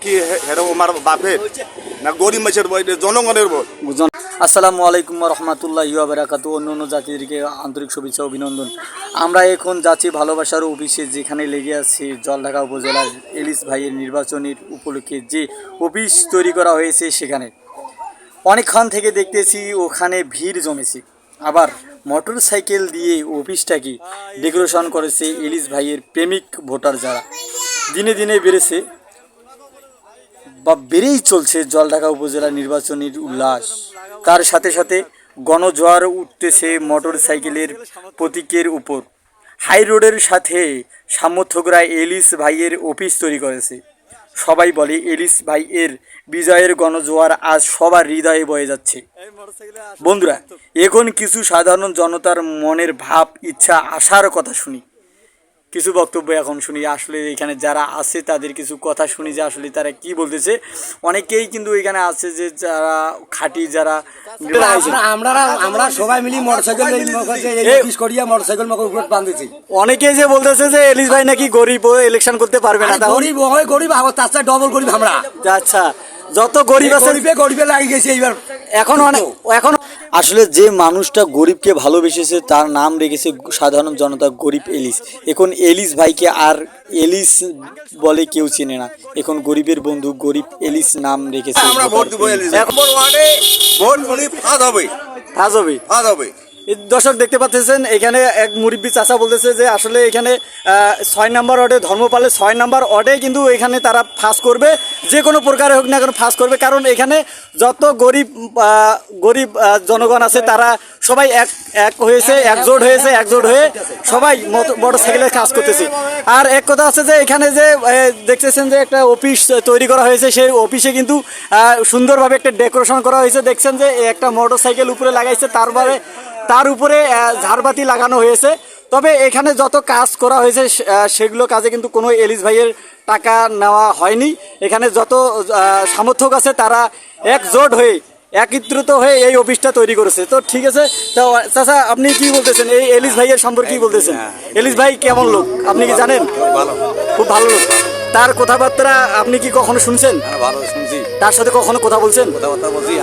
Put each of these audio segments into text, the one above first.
কি হেরো আমার বাপের না গরিব মানুষের ভোট, জনগণের ভোট। আসসালামু আলাইকুম রহমতুল্লাহি ওয়া বারাকাতুহু। অন্য জাতিদেরকে আন্তরিক শুভেচ্ছা অভিনন্দন। আমরা এখন যাচ্ছি ভালোবাসার অফিসে, যেখানে লেগে আছে জলঢাকা উপজেলার এলিস ভাইয়ের নির্বাচনের উপলক্ষে যে অফিস তৈরি করা হয়েছে। সেখানে অনেকক্ষণ থেকে দেখতেছি ওখানে ভিড় জমেছে। আবার মোটর সাইকেল দিয়ে অফিসটাকে ডেকোরেশন করেছে এলিস ভাইয়ের প্রেমিক ভোটার, যারা দিনে দিনে বেড়েছে বা বেড়েই চলছে জলঢাকা উপজেলা নির্বাচনের উল্লাস। তার সাথে সাথে গণজোয়ার উঠতেছে মোটর সাইকেলের প্রতীকের উপর। হাই রোডের সাথে সমর্থকরা এলিস ভাইয়ের অফিস তৈরি করেছে। সবাই বলে এলিস ভাইয়ের বিজয়ের গণজোয়ার আজ সবার হৃদয়ে বয়ে যাচ্ছে। বন্ধুরা, এখন কিছু সাধারণ জনতার মনের ভাব, ইচ্ছা, আশার কথা শুনি। কিছু বক্তব্য এখন শুনি, আসলে এখানে যারা আছে তাদের কিছু কথা শুনি যে আসলে তারা কি বলতেছে। অনেকেই কিন্তু এখানে আছে যে যারা খাঁটি, যারা আমরা সবাই মিলি মোটরসাইকেল বাঁধেছি। অনেকেই যে বলতেছে যে এলিস ভাই নাকি গরিব, ইলেকশন করতে পারবে না। গরিব হয় গরিব, তার চেয়ে ডবল গরিব আমরা। আচ্ছা, যত গরিব আছে গরিবে লাগে গেছে এইবার। এখন আসলে যে মানুষটা গরিবকে ভালোবেসেছে তার নাম রেখেছে সাধারণ জনতা গরিব এলিস। এখন এলিস ভাইকে আর এলিস বলে কেউ চেনে না, এখন গরিবের বন্ধু গরিব এলিস নাম রেখেছে। আমরা ভোট দিব এলিস। নম্বর ওয়ার্ডে ভোট বলি ফাঁদ হবে, ফাঁস হবে, ফাঁদ হবে। দর্শক দেখতে পাচ্ছেন এখানে এক মুরব্বী চাচা বলতেছে যে আসলে এখানে 6 নম্বর ওয়ার্ডে ধর্মপালে 6 নম্বর ওয়ার্ডে কিন্তু এখানে তারা ফাঁস করবে, যে কোনো প্রকারে হোক না কেন ফাঁস করবে। কারণ এখানে যত গরিব জনগণ আছে তারা সবাই এক হয়েছে, একজোট হয়ে সবাই মোটর সাইকেলে কাজ করতেছে। আর এক কথা আছে যে এখানে যে দেখতেছেন যে একটা অফিস তৈরি করা হয়েছে, সেই অফিসে কিন্তু সুন্দরভাবে একটা ডেকোরেশন করা হয়েছে। দেখছেন যে একটা মোটর সাইকেল উপরে লাগাইছে, তার উপরে ঝাড়বাতি লাগানো হয়েছে। তবে এখানে যত কাজ করা হয়েছে সেগুলো কাজে কিন্তু কোনো এলিস ভাইয়ের টাকা নেওয়া হয়নি। এখানে যত সমর্থক আছে তারা একত্রিত হয়ে এই অফিসটা তৈরি করেছে। তো ঠিক আছে, তো চাচা আপনি কি বলতেছেন এই এলিস ভাইয়ের সম্পর্কে? কি বলতেছেন? এলিস ভাই কেমন লোক আপনি কি জানেন? খুব ভালো লোক। তার কথাবার্তা আপনি কি কখনো শুনছেন? ভালো শুনছি। তার সাথে কখনো কথা বলছেন? কথাবার্তা বলছি।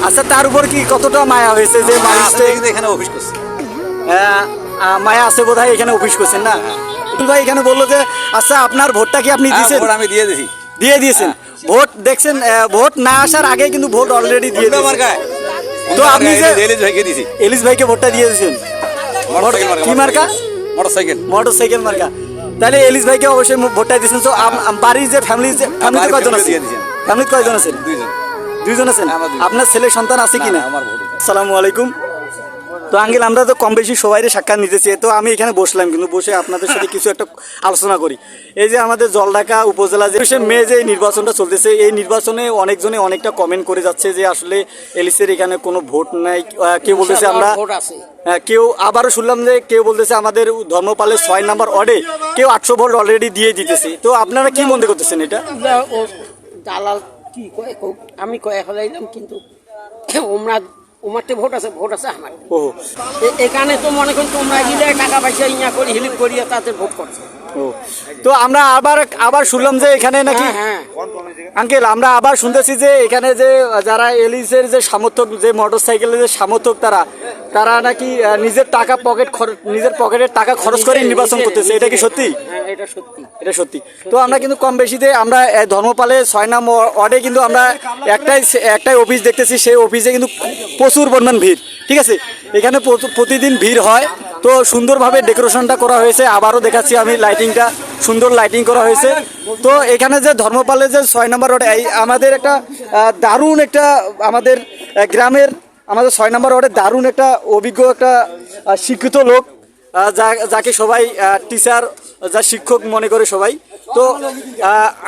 আচ্ছা, তার উপর কি কতটা মায়া হয়েছে যে এখানে অফিস করছে? মায়া আছে বোধ হয়, এখানে অফিস করছেন না? ভাই এখানে বললো যে আচ্ছা আপনার ভোটটা কি আপনি দিয়েছেন? আমি দিয়ে দিয়েছেন ভোট। দেখছেন ভোট না আসার আগে কিন্তু ভোট অলরেডি দিয়ে দিয়েছেন। তো আপনি যে এলিস ভাইকে ভোটটা দিয়ে দিয়েছেন কি মার্কা? মোটর সাইকেল মার্কা। তাহলে এলিস ভাইকে অবশ্যই ভোটটা দিয়েছেন। তো বাড়ির যে ফ্যামিলিতে কয়জন আছে? ফ্যামিলিতে কয়জন আছেন? দুইজন আছেন। আপনার ছেলে সন্তান আছে কিনা? আসসালামু আলাইকুম। তো আঙ্কেল, আমরা তো কম বেশি সবাই সাক্ষাৎ নিতেছি, তো আমি এখানে বসলাম, কিন্তু বসে আপনাদের সাথে কিছু একটা আলোচনা করি। এই যে আমাদের জলঢাকা উপজেলা যে মে যে নির্বাচনটা চলতেছে, এই নির্বাচনে অনেকজনে অনেকটা কমেন্ট করে যাচ্ছে যে আসলে এলিসের এখানে কোনো ভোট নাই। কেউ বলতেছে আমরা, কেউ আবারও শুনলাম যে কেউ বলতেছে আমাদের ধর্মপালের 6 নম্বর ওয়ার্ডে কেউ 800 ভোট অলরেডি দিয়ে দিতেছে। তো আপনারা কি মনে করতেছেন এটা? দালাল কি কয়, আমি কয়ে ফেলাইলাম, কিন্তু উমারতে ভোট আছে আমার। এখানে তো মনে করুন তোমরা গিলে টাকা পয়সা ইয়া করি হিলিপ করিয়া তাদের ভোট করছে। তো আমরা আবার শুনলাম যে এখানে নাকি আঙ্কেল, আমরা আবার শুনতেছি যে এখানে যে যারা এলিসের যে সমর্থক, যে মোটর সাইকেলের যে সমর্থক, তারা নাকি নিজের পকেটের টাকা খরচ করে নির্বাচন করতেছে। এটা কি সত্যি? এটা সত্যি। তো আমরা কিন্তু কম বেশিতে আমরা ধর্মপালে 6 নম্বর ওয়ার্ডে কিন্তু আমরা একটাই অফিস দেখতেছি। সেই অফিসে কিন্তু প্রচুর পরিমাণ ভিড়। ঠিক আছে, এখানে প্রতিদিন ভিড় হয়। তো সুন্দরভাবে ডেকোরেশনটা করা হয়েছে। আবারও দেখাচ্ছি আমি লাইটিংটা, সুন্দর লাইটিং করা হয়েছে। তো এখানে যে ধর্মপালে যে 6 নম্বর ওয়ার্ডে আমাদের একটা দারুণ একটা আমাদের গ্রামের আমাদের 6 নম্বর ওয়ার্ডে দারুণ একটা অভিজ্ঞ একটা শিক্ষিত লোক, যাকে সবাই টিচার, যা শিক্ষক মনে করে সবাই। তো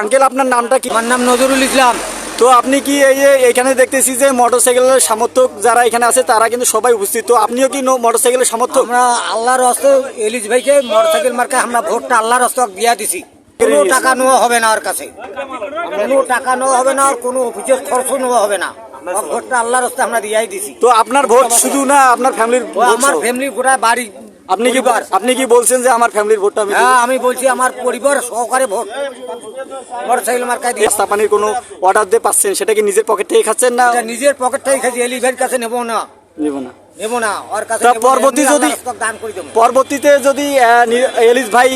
আঙ্কেল, আপনার নামটা কি? আমার নাম নজরুল ইসলাম। তো আপনি কি এই যে এখানে দেখতেছি যে মোটরসাইকেলের সমর্থক যারা এখানে আছে তারা কিন্তু সবাই উপস্থিত, তো আপনিও কি মোটরসাইকেলের সমর্থক? আমরা আল্লাহর হস্তে এলিস ভাইকে মোটরসাইকেল মার্কা আমরা ভোটটা আল্লাহর হস্তে দিয়া দিছি। কোনো টাকা নেওয়া হবে না, ওর কাছে কোনো টাকা নেওয়া হবে না, আর কোনো অফিসের খরচও নেওয়া হবে না। ভোটটা আল্লাহর হস্তে আমরা দিয়াই দিছি। তো আপনার ভোট শুধু না, আপনার ফ্যামিলির? আমার ফ্যামিলি গোটা বাড়ি আপনি কি বলছেন যে আমার ফ্যামিলির ভোটটা আমি হ্যাঁ আমি বলছি আমার পরিবার সহকারে ভোট মোটরসাইকেল মার্কায় দিয়ে রাস্তা পানির কোনো অর্ডার দিয়ে পাচ্ছেন, সেটা কি নিজের পকেট থেকে খাচ্ছেন না? এটা নিজের পকেটটাই খাইছি, এলিস ভাইয়ের কাছে নেবো না, নেব না। নেবো না ওর কাছে তা নেবো না, পরবর্তী এমনি যদি- আল্লাহর রাস্তায় দান করে দেবো। পরবর্তীতে যদি এলিস ভাই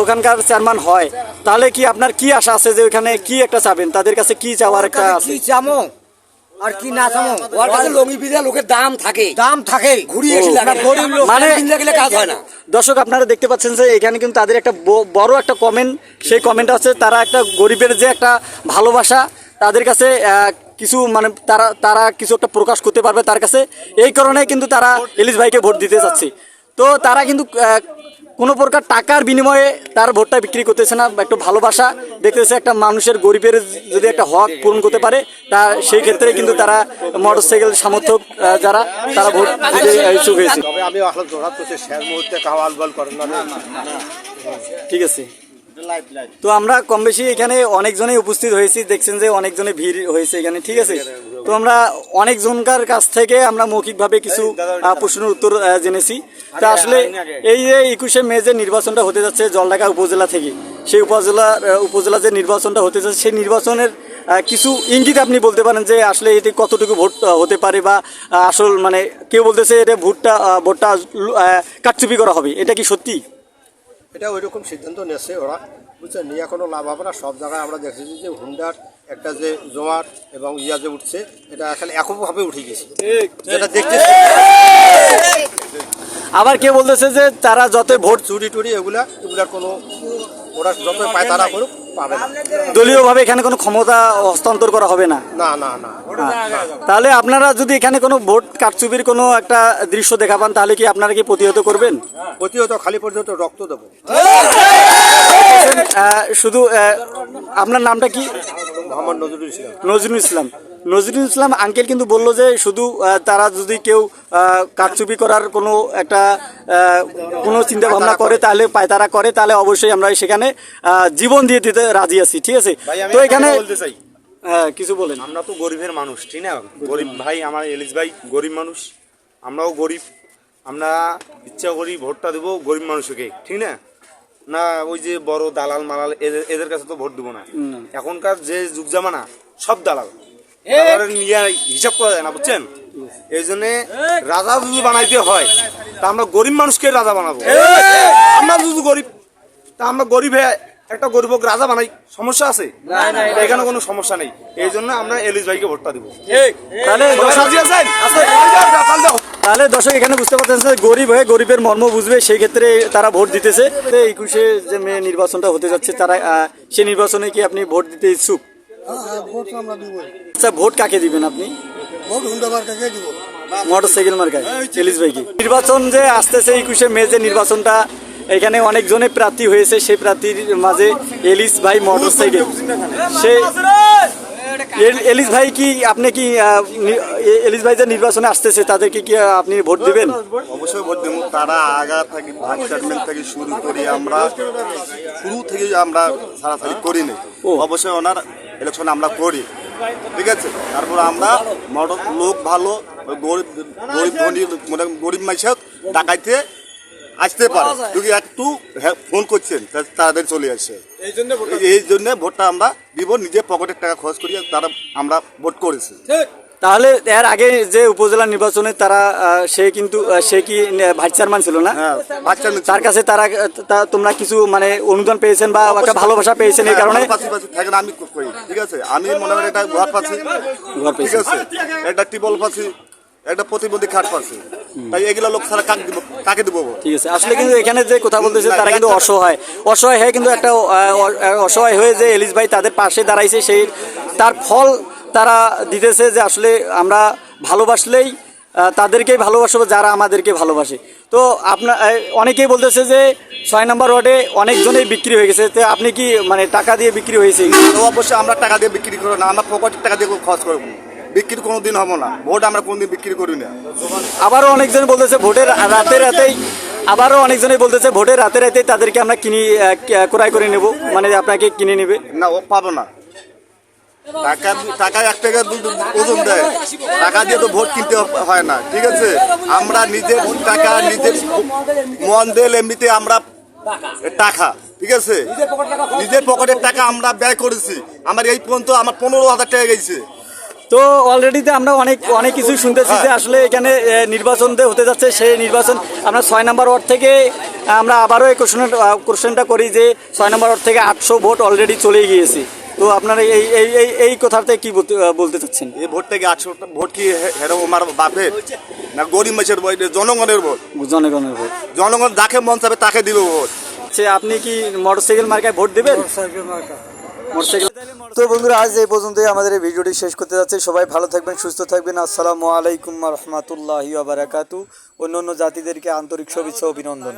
ওখানকার চেয়ারম্যান হয়, তাহলে কি আপনার কি আশা আছে যে ওখানে কি একটা চাবেন, তাদের কাছে কি চাওয়ার একটা আছে? কি চামো আর কি না চামো, ওর কাছে লঙ্গি পিজা লোকের দাম থাকে, দাম থাকে ঘুরিয়ে ও, আমরা গরিব লোক মানে- কিনতে গেলে কাজ হয় না। দর্শক আপনারা দেখতে পাচ্ছেন যে এখানে কিন্তু তাদের একটা বড় একটা কমেন্ট, সেই কমেন্ট আছে তারা একটা গরিবের যে একটা ভালোবাসা তাদের কাছে কিছু মানে তারা কিছু একটা প্রকাশ করতে পারবে তার কাছে, এই কারণে কিন্তু তারা এলিস ভাইকে ভোট দিতে চাচ্ছে। তো তারা কিন্তু কোনো প্রকার টাকার বিনিময়ে তার ভোটটা বিক্রি করতেছে না, একটু ভালোবাসা দেখতেছে, একটা মানুষের গরিবের যদি একটা হক পূরণ করতে পারে তা সেই ক্ষেত্রে কিন্তু তারা মোটরসাইকেল সমর্থক যারা তারা ভোট দিতে ইচ্ছুক হয়েছে। তবে আমি আসলে জোড়া তো শেষ মুহূর্তে কাওয়াল বল করেন না। ঠিক আছে, তো আমরা কম বেশি এখানে অনেকজনই উপস্থিত হয়েছি, দেখছেন যে অনেকজনের ভিড় হয়েছে এখানে, ঠিক আছে। তো আমরা অনেকজনকার কাছ থেকে আমরা মৌখিকভাবে কিছু প্রশ্নের উত্তর জেনেছি। তা আসলে এই যে 21শে মে যে নির্বাচনটা হতে যাচ্ছে জলঢাকা উপজেলা থেকে, সেই উপজেলা যে নির্বাচনটা হতে যাচ্ছে সেই নির্বাচনের কিছু ইঙ্গিত আপনি বলতে পারেন যে আসলে এটি কতটুকু ভোট হতে পারে, বা আসল মানে কেউ বলতেছে এটা ভোটটা কারচুপি করা হবে, এটা কি সত্যি? এটা ওই রকম সিদ্ধান্ত নিয়েছে ওরা, বুঝছেন, নিয়ে কোনো লাভ হবে না। সব জায়গায় আমরা দেখেছি যে হুন্ডার একটা যে জমাট এবং যে উঠছে, এটা আসলে এককভাবে উঠে গেছে, যেটা দেখতেছি। আবার কেউ বলতেছে যে তারা যত ভোট চুরি টুরি এগুলার কোনো, ওরা যত পায় তারা করুক, পাবে না। দলীয়ভাবে এখানে কোনো ক্ষমতা হস্তান্তর করা হবে না। না না না, তাহলে আপনারা যদি এখানে কোনো ভোট কারচুপির কোনো একটা দৃশ্য দেখা পান, তাহলে কি আপনারা কি প্রতিহত করবেন? প্রতিহত খালি পর্যন্ত রক্ত দেবো। শুধু আপনার নামটা কি? মোহাম্মদ নজরুল ইসলাম। নজরুল ইসলাম। নজরুল ইসলাম আঙ্কেল কিন্তু বললো যে শুধু তারা যদি কেউ কারচুপি করার কোনো একটা কোনো চিন্তা ভাবনা করে, তাহলে পায়তারা করে, তাহলে অবশ্যই আমরা সেখানে জীবন দিয়ে দিতে রাজি আছি, ঠিক আছে। তো এখানে বলতে চাই, কিছু বলেন। আমরা তো গরিবের মানুষ, ঠিক না? গরিব ভাই, আমার এলিস ভাই গরিব মানুষ, আমরাও গরিব। আমরা ইচ্ছা করি ভোটটা দেবো গরিব মানুষকে, ঠিক না? না ওই যে বড় দালাল মালাল এদের কাছে তো ভোট দেবো না। এখনকার যে যুগ জামানা সব দালাল, নিয়ে হিসাব করা যায় না, বুঝছেন? এই জন্য রাজা যদি বানাইতে হয় তা আমরা গরিব মানুষকে রাজা বানাবো। আমরা যদি গরিব, তা আমরা গরিব হয়ে একটা গরিবক রাজা বানাই, সমস্যা আছে? এখানে কোনো সমস্যা নেই। এই জন্য আমরা এলিস ভাইকে ভোটটা দিব। তাহলে দর্শক এখানে বুঝতে পারছেন যে গরিব হয়ে গরিবের মর্ম বুঝবে, সেই ক্ষেত্রে তারা ভোট দিতেছে। 21শে যে মে নির্বাচনটা হতে যাচ্ছে, তারা সেই নির্বাচনে কি আপনি ভোট দিতে ইচ্ছুক? আচ্ছা, ভোট কাকে দিবেন আপনি? মোটরসাইকেল মার্কায় এলিস ভাইকে। নির্বাচন যে আসতেছে 21শে মে যে নির্বাচনটা, এখানে অনেকজনের প্রার্থী হয়েছে, সেই প্রার্থীর মাঝে এলিস ভাই মোটরসাইকেল, সে এলিস ভাই কি আপনি কি এলিস ভাই যে নির্বাচনে আসতেছে তাদেরকে কি আপনি ভোট দিবেন? অবশ্যই ভোট দেবো। তারা আগা থেকে ভাইস চেয়ারম্যান থেকে শুরু করি, আমরা শুরু থেকে আমরা ছাড়াছাড়ি করি নি। অবশ্যই ওনার ইলেকশন আমরা করি, ঠিক আছে। তারপর আমরা লোক ভালো, গরিব গরিব ধনী মানে গরিব মানুষের ডাকাইতে আসতে পারে, যদি একটু ফোন করছেন তাদের চলে আসে। এই জন্য ভোটটা আমরা দিব, নিজের পকেটের টাকা খরচ করি, তারা আমরা ভোট করেছি। তাহলে এর আগে যে উপজেলা নির্বাচনে তারা সে কি ভাইস চেয়ারম্যান ছিল না? হ্যাঁ, বাচ্চা তার কাছে তোমরা কিছু মানে অনুদান পেয়েছেন বা একটা ভালোবাসা পেয়েছেন, এই কারণে থাকেন আমি করি, ঠিক আছে। আমি মনে করি একটা ঘর পাচ্ছি, ঠিক আছে, একটা টিবল পাচ্ছি, একটা প্রতিবন্ধী খাট পাচ্ছি, তাই এগুলা লোক ছাড়া কাকে দেবো? ঠিক আছে। আসলে কিন্তু এখানে যে কথা বলতেছে তারা কিন্তু অসহায় হয়ে কিন্তু একটা অসহায় হয়ে যে এলিস ভাই তাদের পাশে দাঁড়াইছে, সেই তার ফল তারা দিতেছে যে আসলে আমরা ভালোবাসলেই তাদেরকেই ভালোবাসবো যারা আমাদেরকে ভালোবাসে। তো আপনার অনেকেই বলতেছে যে 6 নম্বর ওয়ার্ডে অনেকজনেই বিক্রি হয়ে গেছে, তো আপনি কি মানে টাকা দিয়ে বিক্রি হয়েছে? অবশ্যই আমরা টাকা দিয়ে বিক্রি করবো না, আমরা পকেটের টাকা দিয়ে খরচ করবো, বিক্রি কোনো দিন হবো না। ভোট আমরা কোনোদিন বিক্রি করি না। আবারও অনেকজন বলতেছে ভোটের রাতে রাতেই তাদেরকে আমরা ক্রয় করে নেব, মানে আপনাকে কিনে নেবে না, ও পাবো না। টাকা টাকা 1 টাকা ওজন দেয়, টাকা দিয়ে তো ভোট কিনতে হয় না, ঠিক আছে। আমরা নিজের টাকা নিজের মন দিল, এমনিতে আমরা টাকা, ঠিক আছে, নিজের পকেটের টাকা আমরা ব্যয় করেছি। আমার এই পর্যন্ত আমার 15,000 টাকা গেছে। তো অলরেডিতে আমরা অনেক কিছু শুনতেছি যে আসলে এখানে নির্বাচন হতে যাচ্ছে, সেই নির্বাচন আমরা 6 নম্বর ওয়ার্ড থেকে আমরা আবারও এই কোশ্চেনটা করি যে 6 নম্বর ওয়ার্ড থেকে 800 ভোট অলরেডি চলে গিয়েছে। তো আপনারা এই কথাতে কি বলতে চাচ্ছেন? এই ভোট থেকে 800 ভোট কি হেরো আমার বাপের না গরিব মানুষের ভোট? জনগণের ভোট, জনগণের ভোট। জনগণ যাকে মন চাবে তাকে দিব ভোট। আপনি কি মোটরসাইকেল মার্কায় ভোট দেবেন? মোটরসাইকেল। তো বন্ধুরা, আজ এই পর্যন্তই আমাদের এই ভিডিওটি শেষ করতে যাচ্ছে। সবাই ভালো থাকবেন, সুস্থ থাকবেন। আসসালামু আলাইকুম রহমতুল্লাহি ওয়া বারাকাতু। অন্য জাতিদেরকে আন্তরিক শুভেচ্ছা ও অভিনন্দন।